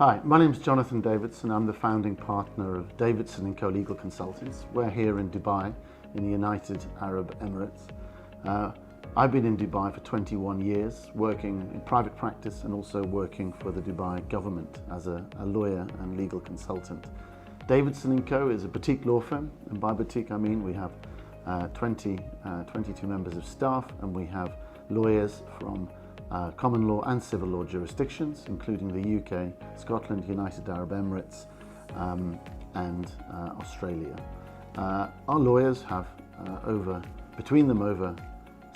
Hi, my name is Jonathan Davidson. I'm the founding partner of Davidson & Co Legal Consultants. We're here in Dubai, in the United Arab Emirates. I've been in Dubai for 21 years, working in private practice and also working for the Dubai government as a lawyer and legal consultant. Davidson & Co is a boutique law firm, and by boutique I mean we have 22 members of staff, and we have lawyers from common law and civil law jurisdictions, including the UK, Scotland, United Arab Emirates and Australia. Our lawyers have between them over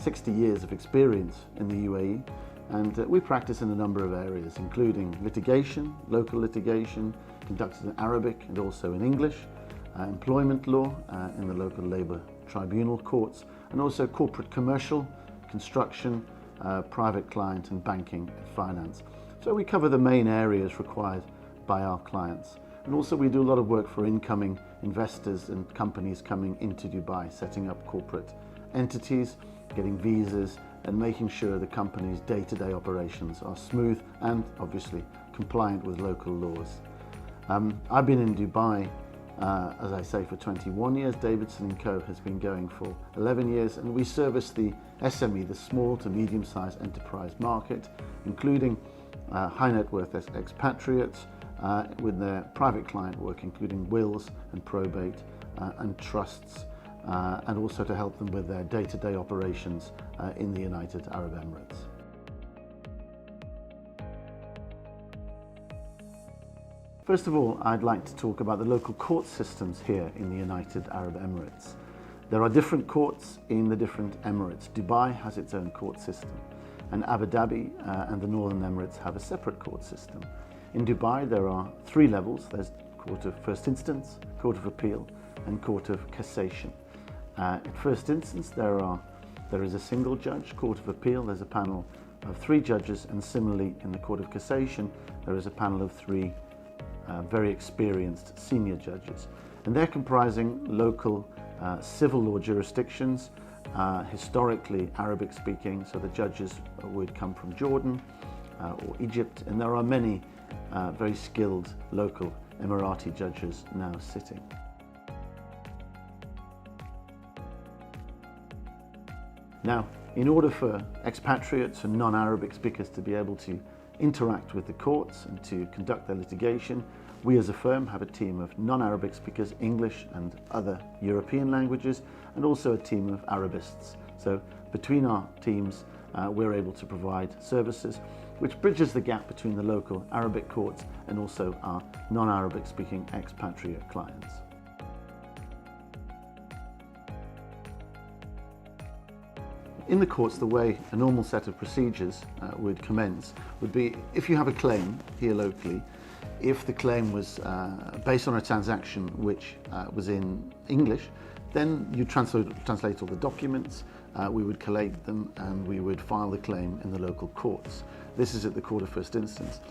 60 years of experience in the UAE, and we practice in a number of areas, including litigation, local litigation, conducted in Arabic and also in English, employment law in the local labour tribunal courts, and also corporate commercial, construction, private client and banking and finance. So we cover the main areas required by our clients. And also we do a lot of work for incoming investors and companies coming into Dubai, setting up corporate entities, getting visas and making sure the company's day-to-day operations are smooth and obviously compliant with local laws. I've been in Dubai as I say, for 21 years. Davidson & Co has been going for 11 years, and we service the SME, the small to medium-sized enterprise market, including high net worth expatriates with their private client work, including wills and probate and trusts, and also to help them with their day-to-day operations in the United Arab Emirates. First of all, I'd like to talk about the local court systems here in the United Arab Emirates. There are different courts in the different emirates. Dubai has its own court system, and Abu Dhabi and the Northern Emirates have a separate court system. In Dubai, there are three levels. There's Court of First Instance, Court of Appeal, and Court of Cassation. In First Instance, there is a single judge. Court of Appeal, there's a panel of 3 judges, and similarly in the Court of Cassation, there is a panel of 3 very experienced senior judges, and they're comprising local civil law jurisdictions, historically Arabic speaking, so the judges would come from Jordan or Egypt, and there are many very skilled local Emirati judges now sitting. Now, in order for expatriates and non-Arabic speakers to be able to interact with the courts and to conduct their litigation, we as a firm have a team of non-Arabic speakers, English and other European languages, and also a team of Arabists. So between our teams, we're able to provide services which bridges the gap between the local Arabic courts and also our non-Arabic speaking expatriate clients. In the courts, the way a normal set of procedures would commence would be, if you have a claim here locally, if the claim was based on a transaction which was in English, then you translate all the documents, we would collate them, and we would file the claim in the local courts. This is at the Court of First Instance.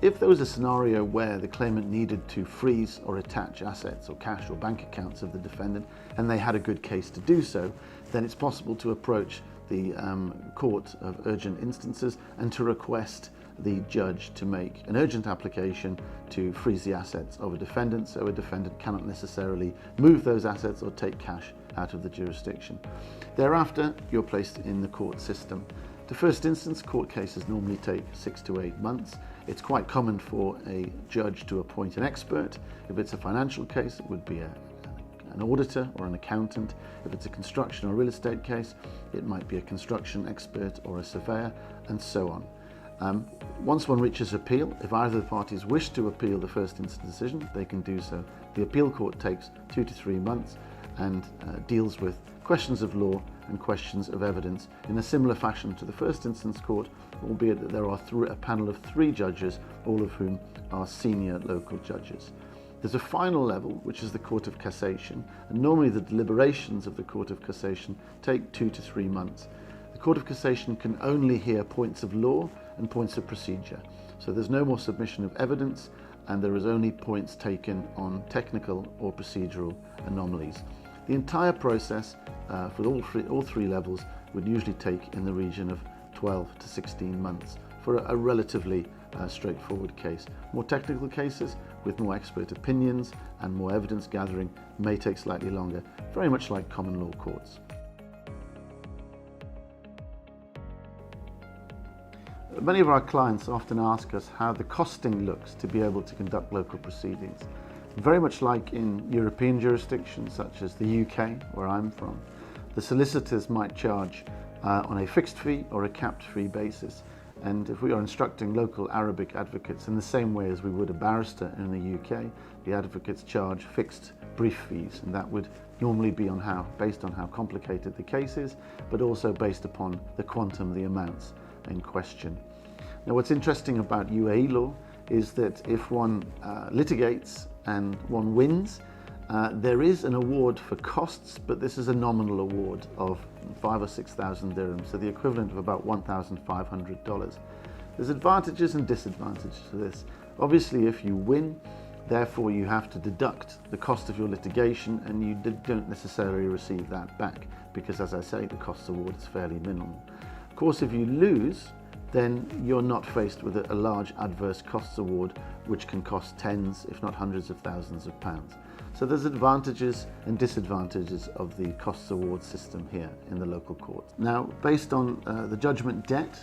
If there was a scenario where the claimant needed to freeze or attach assets or cash or bank accounts of the defendant, and they had a good case to do so, then it's possible to approach the Court of Urgent Instances and to request the judge to make an urgent application to freeze the assets of a defendant, so a defendant cannot necessarily move those assets or take cash out of the jurisdiction. Thereafter, you're placed in the court system. The first instance court cases normally take 6 to 8 months. It's quite common for a judge to appoint an expert. If it's a financial case, it would be an auditor or an accountant. If it's a construction or real estate case, it might be a construction expert or a surveyor, and so on. Once one reaches appeal, if either of the parties wish to appeal the first instance decision, they can do so. The appeal court takes 2 to 3 months and deals with questions of law and questions of evidence in a similar fashion to the first instance court, albeit that there are a panel of 3 judges, all of whom are senior local judges. There's a final level, which is the Court of Cassation, and normally the deliberations of the Court of Cassation take 2 to 3 months. The Court of Cassation can only hear points of law and points of procedure, so there's no more submission of evidence, and there is only points taken on technical or procedural anomalies. The entire process for all three levels would usually take in the region of 12 to 16 months for a relatively straightforward case. More technical cases with more expert opinions and more evidence gathering may take slightly longer, very much like common law courts. Many of our clients often ask us how the costing looks to be able to conduct local proceedings. Very much like in European jurisdictions such as the UK, where I'm from, the solicitors might charge on a fixed fee or a capped fee basis. And if we are instructing local Arabic advocates in the same way as we would a barrister in the UK, the advocates charge fixed brief fees, and that would normally be based on how complicated the case is, but also based upon the quantum, the amounts in question. Now, what's interesting about UAE law is that if one litigates and one wins, there is an award for costs, but this is a nominal award of 5,000 or 6,000 dirhams, so the equivalent of about $1,500. There's advantages and disadvantages to this. Obviously, if you win, therefore you have to deduct the cost of your litigation, and you don't necessarily receive that back because, as I say, the costs award is fairly minimal. Of course, if you lose, then you're not faced with a large adverse costs award, which can cost tens, if not hundreds of thousands of pounds. So there's advantages and disadvantages of the costs award system here in the local court. Now, based on the judgment debt,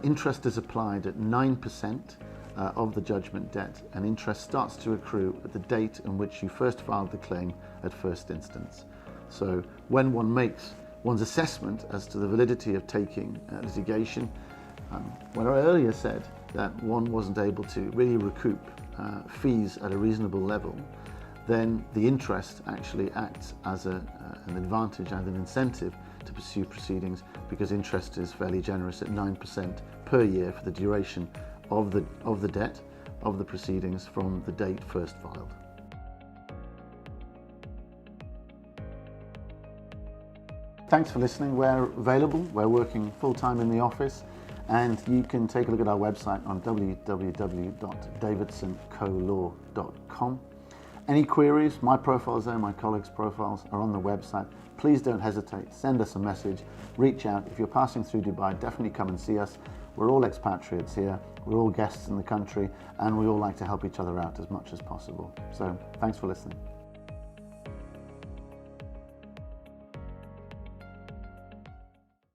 interest is applied at 9% of the judgment debt, and interest starts to accrue at the date in which you first filed the claim at first instance. So when one makes one's assessment as to the validity of taking litigation, when I earlier said that one wasn't able to really recoup fees at a reasonable level, then the interest actually acts as an advantage and an incentive to pursue proceedings, because interest is fairly generous at 9% per year for the duration of the debt of the proceedings from the date first filed. Thanks for listening. We're available. We're working full-time in the office, and you can take a look at our website on www.davidsonColaw.com. Any queries, my profiles there, my colleagues' profiles are on the website. Please don't hesitate, send us a message, reach out. If you're passing through Dubai, definitely come and see us. We're all expatriates here, we're all guests in the country, and we all like to help each other out as much as possible. So thanks for listening.